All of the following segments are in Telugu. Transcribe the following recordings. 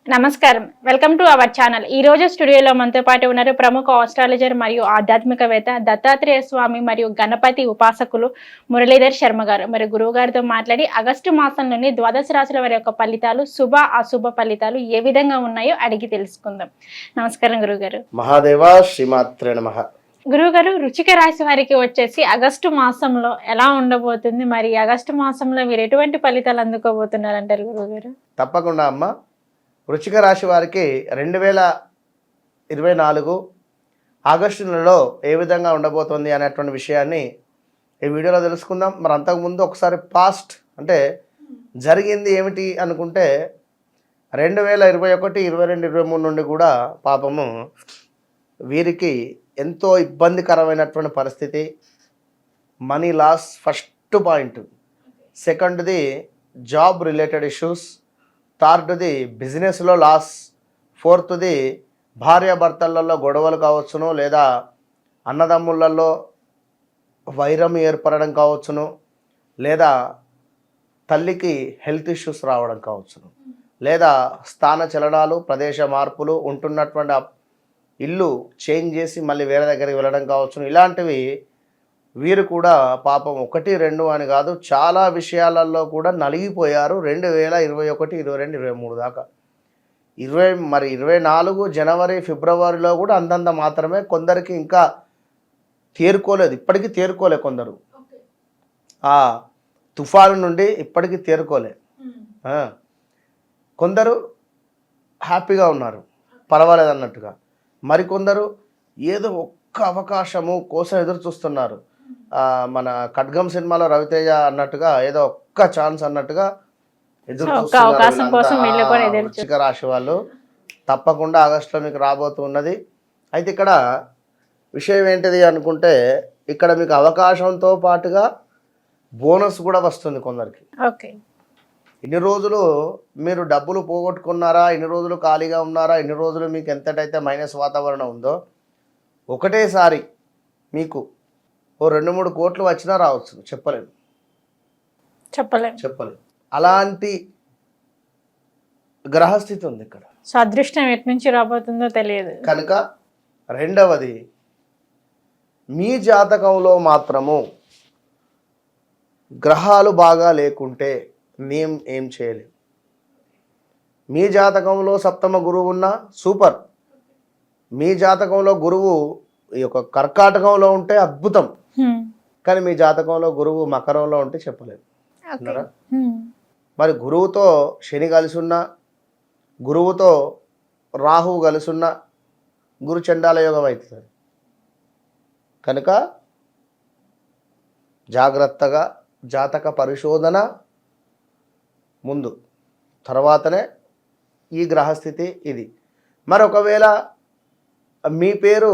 నమస్కారం. Welcome to our channel. ఈ రోజు స్టూడియోలో మనతో పాటు ఉన్నారు ప్రముఖ ఆస్ట్రాలజర్ మరియు ఆధ్యాత్మికవేత్త దత్తాత్రేయ స్వామి మరియు గణపతి ఉపాసకులు మురళీధర్ శర్మ గారు. మరి గురువు గారితో మాట్లాడి ఆగస్టు మాసంలోని ద్వాదశ రాశుల వారి యొక్క ఫలితాలు, శుభ అశుభ ఫలితాలు ఏ విధంగా ఉన్నాయో అడిగి తెలుసుకుందాం. నమస్కారం గురువుగారు. మహాదేవ శ్రీమాత్రే నమః. గురువుగారు, వృశ్చిక రాశి వారికి వచ్చేసి ఆగస్టు మాసంలో ఎలా ఉండబోతుంది? మరి ఆగస్టు మాసంలో మీరు ఎటువంటి ఫలితాలు అందుకోబోతున్నారు అంటారు గురువుగారు? తప్పకుండా అమ్మ. వృశ్చిక రాశి వారికి 2024 ఆగస్టు నెలలో ఏ విధంగా ఉండబోతోంది అనేటువంటి విషయాన్ని ఈ వీడియోలో తెలుసుకుందాం. మరి అంతకుముందు ఒకసారి పాస్ట్ అంటే జరిగింది ఏమిటి అనుకుంటే 2021, 22, 23 నుండి కూడా పాపము వీరికి ఎంతో ఇబ్బందికరమైనటువంటి పరిస్థితి. మనీ లాస్ ఫస్ట్ పాయింట్, సెకండ్ది జాబ్ రిలేటెడ్ ఇష్యూస్, థర్డ్ది బిజినెస్లో లాస్, ఫోర్త్ది భార్యాభర్తలలో గొడవలు కావచ్చును, లేదా అన్నదమ్ములలో వైరం ఏర్పడడం కావచ్చును, లేదా తల్లికి హెల్త్ ఇష్యూస్ రావడం కావచ్చును, లేదా స్థాన చలనాలు, ప్రదేశ మార్పులు, ఉంటున్నటువంటి ఇల్లు చేంజ్ చేసి మళ్ళీ వేరే దగ్గరికి వెళ్ళడం కావచ్చును. ఇలాంటివి వీరు కూడా పాపం 1, 2 అని కాదు, చాలా విషయాలలో కూడా నలిగిపోయారు 2021, 22, 23 దాకా. 24 జనవరి, ఫిబ్రవరిలో కూడా అంతంత మాత్రమే. కొందరికి ఇంకా తేరుకోలేదు, ఇప్పటికీ తేరుకోలే కొందరు. ఆ తుఫాను నుండి ఇప్పటికీ తేరుకోలే. కొందరు హ్యాపీగా ఉన్నారు, పర్వాలేదు అన్నట్టుగా. మరికొందరు ఏదో ఒక్క అవకాశము కోసం ఎదురు చూస్తున్నారు. మన ఖడ్గం సినిమాలో రవితేజ అన్నట్టుగా ఏదో ఒక్క ఛాన్స్ అన్నట్టుగా ఎదురు చూస్తున్నారు. వృశ్చిక రాశి వాళ్ళు తప్పకుండా ఆగస్టులో మీకు రాబోతున్నది. అయితే ఇక్కడ విషయం ఏంటిది అనుకుంటే, ఇక్కడ మీకు అవకాశంతో పాటుగా బోనస్ కూడా వస్తుంది కొందరికి. ఇన్ని రోజులు మీరు డబ్బులు పోగొట్టుకున్నారా, ఇన్ని రోజులు ఖాళీగా ఉన్నారా, ఇన్ని రోజులు మీకు ఎంతటైతే మైనస్ వాతావరణం ఉందో, ఒకటేసారి మీకు 2-3 కోట్లు వచ్చినా రావచ్చు, చెప్పలేము. అలాంటి గ్రహస్థితి ఉంది ఇక్కడ. అదృష్టం ఎటు నుంచి రాబోతుందో తెలియదు కనుక రెండవది, మీ జాతకంలో మాత్రము గ్రహాలు బాగా లేకుంటే మేము ఏం చేయలేము. మీ జాతకంలో సప్తమ గురువు ఉన్నా సూపర్. మీ జాతకంలో గురువు ఈ యొక్క కర్కాటకంలో ఉంటే అద్భుతం. కానీ మీ జాతకంలో గురువు మకరంలో ఉంటే చెప్పలేము. మరి గురువుతో శని కలిసి ఉన్నా, గురువుతో రాహువు కలిసి ఉన్నా గురు చండాల యోగం అవుతుంది. కనుక జాగ్రత్తగా జాతక పరిశోధన ముందు, తర్వాతనే ఈ గ్రహస్థితి ఇది. మరి ఒకవేళ మీ పేరు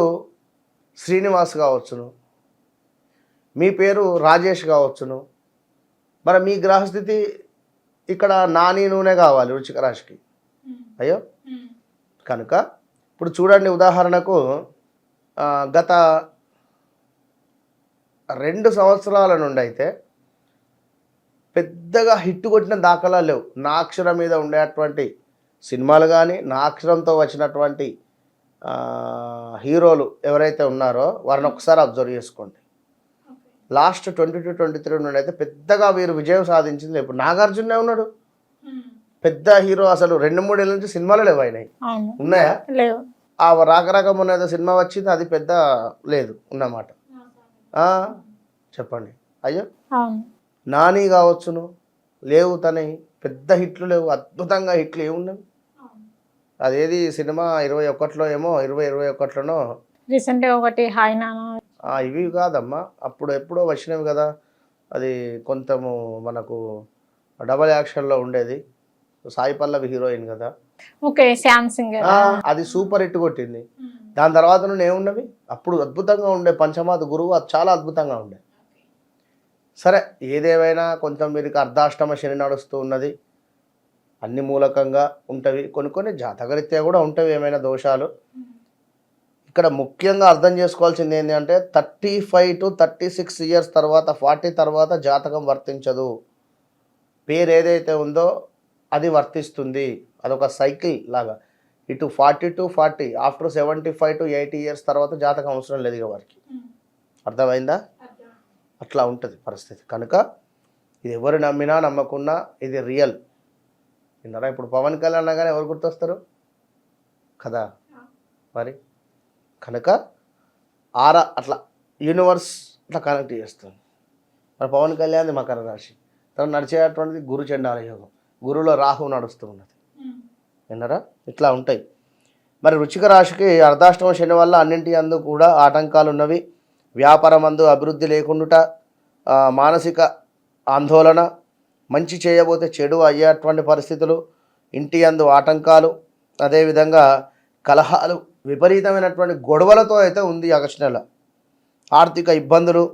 శ్రీనివాస్ కావచ్చును, మీ పేరు రాజేష్ కావచ్చును, మరి మీ గ్రహస్థితి ఇక్కడ నాని నూనె కావాలి వృశ్చిక రాశికి. అయ్యో, కనుక ఇప్పుడు చూడండి, ఉదాహరణకు గత 2 సంవత్సరాల నుండి అయితే పెద్దగా హిట్ కొట్టిన దాఖలాలు లేవు. నా అక్షరం మీద ఉండేటువంటి సినిమాలు కానీ, నా అక్షరంతో వచ్చినటువంటి హీరోలు ఎవరైతే ఉన్నారో వారిని ఒకసారి అబ్జర్వ్ చేసుకోండి. లాస్ట్ 22-23 నుండి అయితే పెద్దగా వీరు విజయం సాధించింది. ఇప్పుడు నాగార్జునే ఉన్నాడు పెద్ద హీరో. అసలు 2-3 ఏళ్ళ నుంచి సినిమాలు లేవు అయినాయి. ఉన్నాయా? ఆ రాక మొన్న ఏదో సినిమా వచ్చింది, అది పెద్ద లేదు ఉన్నమాట. చెప్పండి. అయ్యో, నాని కావచ్చును, లేవు తనే పెద్ద హిట్లు లేవు, అద్భుతంగా హిట్లు ఏమున్నాయి. అదేది సినిమా 21లో ఏమో 2021లోనో రీసెంట్గా ఒకటి హాయ్ నానా, ఇవి కాదమ్మా, అప్పుడు ఎప్పుడో వచ్చినవి కదా. అది కొంచెము మనకు డబల్ యాక్షన్లో ఉండేది, సాయి పల్లవి హీరోయిన్ కదా. ఓకే, శ్యామ్ సింగ్. అది సూపర్ హిట్ కొట్టింది. దాని తర్వాత నుండి ఏమున్నవి, అప్పుడు అద్భుతంగా ఉండే పంచమాత గురువు, అది చాలా అద్భుతంగా ఉండే. సరే, ఏదేమైనా కొంచెం వీరికి అర్ధాష్టమ శని నడుస్తూ ఉన్నది. అన్ని మూలకంగా ఉంటవి, కొన్ని జాతకరీత్యా కూడా ఉంటవి ఏమైనా దోషాలు. ఇక్కడ ముఖ్యంగా అర్థం చేసుకోవాల్సింది ఏంటి అంటే 35 to 36 ఇయర్స్ తర్వాత, 40 తర్వాత జాతకం వర్తించదు. పేరు ఏదైతే ఉందో అది వర్తిస్తుంది. అదొక సైకిల్ లాగా. ఇటు 40 to 40 ఆఫ్టర్ 75 to 80 ఇయర్స్ తర్వాత జాతకం అవసరం లేదు ఇక వారికి. అర్థమైందా? అట్లా ఉంటుంది పరిస్థితి. కనుక ఇది ఎవరు నమ్మినా నమ్మకున్నా ఇది రియల్. విన్నారా? ఇప్పుడు పవన్ కళ్యాణ్ అనగానే ఎవరు గుర్తొస్తారు కదా మరి. కనుక అట్లా యూనివర్స్ అట్లా కనెక్ట్ చేస్తుంది. మరి పవన్ కళ్యాణ్ మకర రాశి, తను నడిచేటువంటిది గురు చండాల యోగం, గురువులో రాహు నడుస్తూ ఉన్నది. విన్నారా? ఇట్లా ఉంటాయి. మరి వృశ్చిక రాశికి అర్ధాష్టమ శని వల్ల అన్నింటి అందు కూడా ఆటంకాలు ఉన్నవి. వ్యాపారం అందు అభివృద్ధి లేకుండా మానసిక ఆందోళన, మంచి చేయబోతే చెడు అయ్యేటువంటి పరిస్థితులు, ఇంటి అందు ఆటంకాలు, అదేవిధంగా కలహాలు, విపరీతమైనటువంటి గొడవలతో అయితే ఉంది ఆగస్టు నెల. ఆర్థిక ఇబ్బందులు,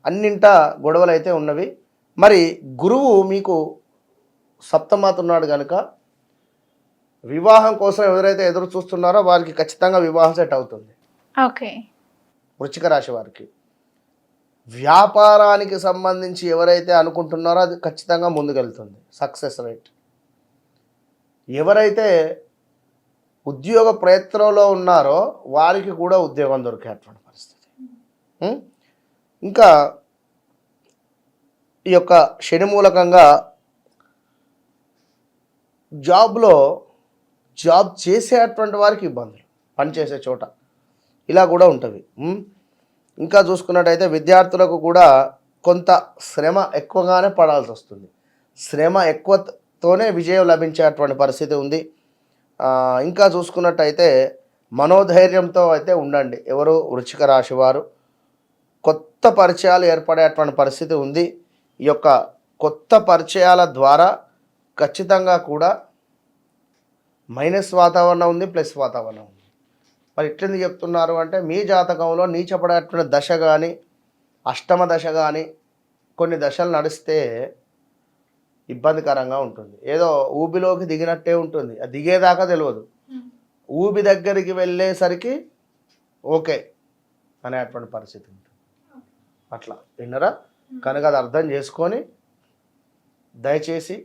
అన్నింటా గొడవలు అయితే ఉన్నవి. మరి గురువు మీకు సప్తమాతున్నాడు కనుక వివాహం కోసం ఎవరైతే ఎదురు చూస్తున్నారో వారికి ఖచ్చితంగా వివాహం సెట్ అవుతుంది. ఓకే. వృశ్చిక రాశి వారికి వ్యాపారానికి సంబంధించి ఎవరైతే అనుకుంటున్నారో అది ఖచ్చితంగా ముందుకెళ్తుంది, సక్సెస్ రేట్. ఎవరైతే ఉద్యోగ ప్రయత్నంలో ఉన్నారో వారికి కూడా ఉద్యోగం దొరికేటువంటి పరిస్థితి. ఇంకా ఈ యొక్క శని మూలకంగా జాబ్ చేసేటువంటి వారికి ఇబ్బందులు, పనిచేసే చోట ఇలా కూడా ఉంటుంది. ఇంకా చూసుకున్నట్టయితే విద్యార్థులకు కూడా కొంత శ్రమ ఎక్కువగానే పడాల్సి వస్తుంది. శ్రమ ఎక్కువతోనే విజయం లభించేటువంటి పరిస్థితి ఉంది. ఇంకా చూసుకున్నట్టయితే మనోధైర్యంతో అయితే ఉండండి. ఎవరు? వృశ్చిక రాశి వారు. కొత్త పరిచయాలు ఏర్పడేటువంటి పరిస్థితి ఉంది. ఈ యొక్క కొత్త పరిచయాల ద్వారా ఖచ్చితంగా కూడా మైనస్ వాతావరణం ఉంది, ప్లస్ వాతావరణం ఉంది. మరి ఇట్లెందుకు చెప్తున్నారు అంటే మీ జాతకంలో నీచపడేటువంటి దశ కానీ, అష్టమ దశ కానీ కొన్ని దశలు నడిస్తే ఇబ్బందికరంగా ఉంటుంది. ఏదో ఊబిలోకి దిగినట్టే ఉంటుంది, అది దిగేదాకా తెలియదు. ఊబి దగ్గరికి వెళ్ళేసరికి ఓకే అనేటువంటి పరిస్థితి ఉంటుంది. అట్లా విన్నరా? కనుక అది అర్థం చేసుకొని దయచేసి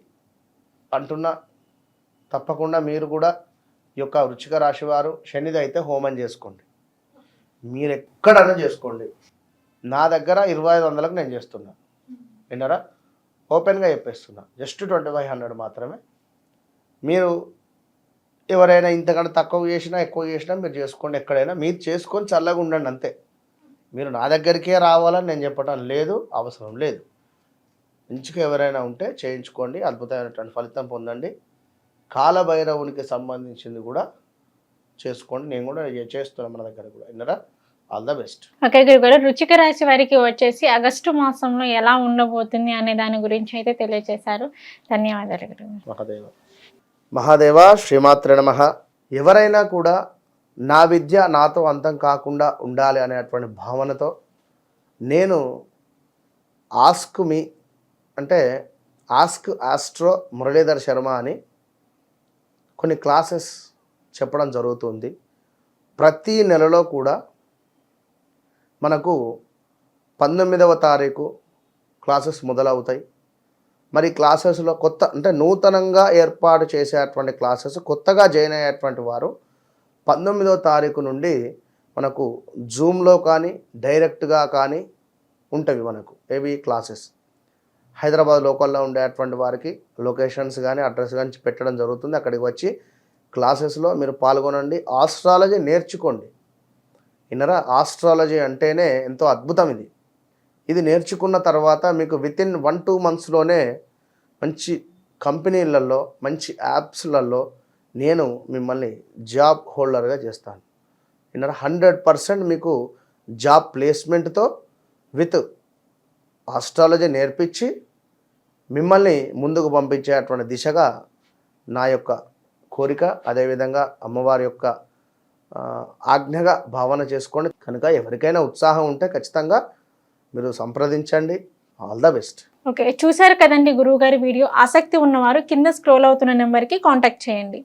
అంటున్నా, తప్పకుండా మీరు కూడా ఈ యొక్క వృశ్చిక రాశి వారు శనిది అయితే హోమం చేసుకోండి. మీరు ఎక్కడైనా చేసుకోండి. నా దగ్గర 2500కు నేను చేస్తున్నా. విన్నారా? ఓపెన్గా చెప్పేస్తున్నా. జస్ట్ 2500 మాత్రమే. మీరు ఎవరైనా ఇంతకన్నా తక్కువ చేసినా ఎక్కువ చేసినా మీరు చేసుకోండి. ఎక్కడైనా మీరు చేసుకొని చల్లగా ఉండండి అంతే. మీరు నా దగ్గరికే రావాలని నేను చెప్పడం లేదు, అవసరం లేదు. మంచిగా ఎవరైనా ఉంటే చేయించుకోండి, అద్భుతమైనటువంటి ఫలితం పొందండి. కాలభైరవునికి సంబంధించింది కూడా చేసుకోండి. నేను కూడా చేస్తున్నాను మన దగ్గర కూడా. విన్నరా? All the best. ఓకే గురుగారు, వృశ్చిక రాశి వారికి వచ్చేసి ఆగస్టు మాసంలో ఎలా ఉండబోతుంది అనే దాని గురించి అయితే తెలియజేశారు. ధన్యవాదాలు గురుగారు. మహాదేవ శ్రీమాత్రే నమః. ఎవరైనా కూడా నా విద్య నాతో అంతం కాకుండా ఉండాలి అనేటువంటి భావనతో నేను ఆస్క్ మీ అంటే ఆస్క్ ఆస్ట్రో మురళీధర్ శర్మ అని కొన్ని క్లాసెస్ చెప్పడం జరుగుతుంది. ప్రతి నెలలో కూడా మనకు 19వ తారీఖు క్లాసెస్ మొదలవుతాయి. మరి క్లాసెస్లో కొత్త అంటే నూతనంగా ఏర్పాటు చేసేటువంటి క్లాసెస్, కొత్తగా జాయిన్ అయ్యేటువంటి వారు 19వ తారీఖు నుండి మనకు జూమ్లో కానీ డైరెక్ట్గా కానీ ఉంటవి మనకు ఏవి క్లాసెస్. హైదరాబాద్ లోకల్లో ఉండేటువంటి వారికి లొకేషన్స్ కానీ అడ్రస్ కానీ పెట్టడం జరుగుతుంది. అక్కడికి వచ్చి క్లాసెస్లో మీరు పాల్గొనండి. ఆస్ట్రాలజీ నేర్చుకోండి. విన్నరా? ఆస్ట్రాలజీ అంటేనే ఎంతో అద్భుతం. ఇది నేర్చుకున్న తర్వాత మీకు వితిన్ 1-2 మంత్స్లోనే మంచి కంపెనీలలో, మంచి యాప్స్లలో నేను మిమ్మల్ని జాబ్ హోల్డర్గా చేస్తాను. విన్నరా? 100% మీకు జాబ్ ప్లేస్మెంట్తో విత్ ఆస్ట్రాలజీ నేర్పించి మిమ్మల్ని ముందుకు పంపించేటువంటి దిశగా నా యొక్క కోరిక. అదేవిధంగా అమ్మవారి యొక్క ఆజ్ఞగా భావన చేసుకోండి. కనుక ఎవరికైనా ఉత్సాహం ఉంటే ఖచ్చితంగా మీరు సంప్రదించండి. All the best. ఓకే, చూసారు కదండి గురువు గారి వీడియో. ఆసక్తి ఉన్నవారు కింద స్క్రోల్ అవుతున్న నెంబర్కి కాంటాక్ట్ చేయండి.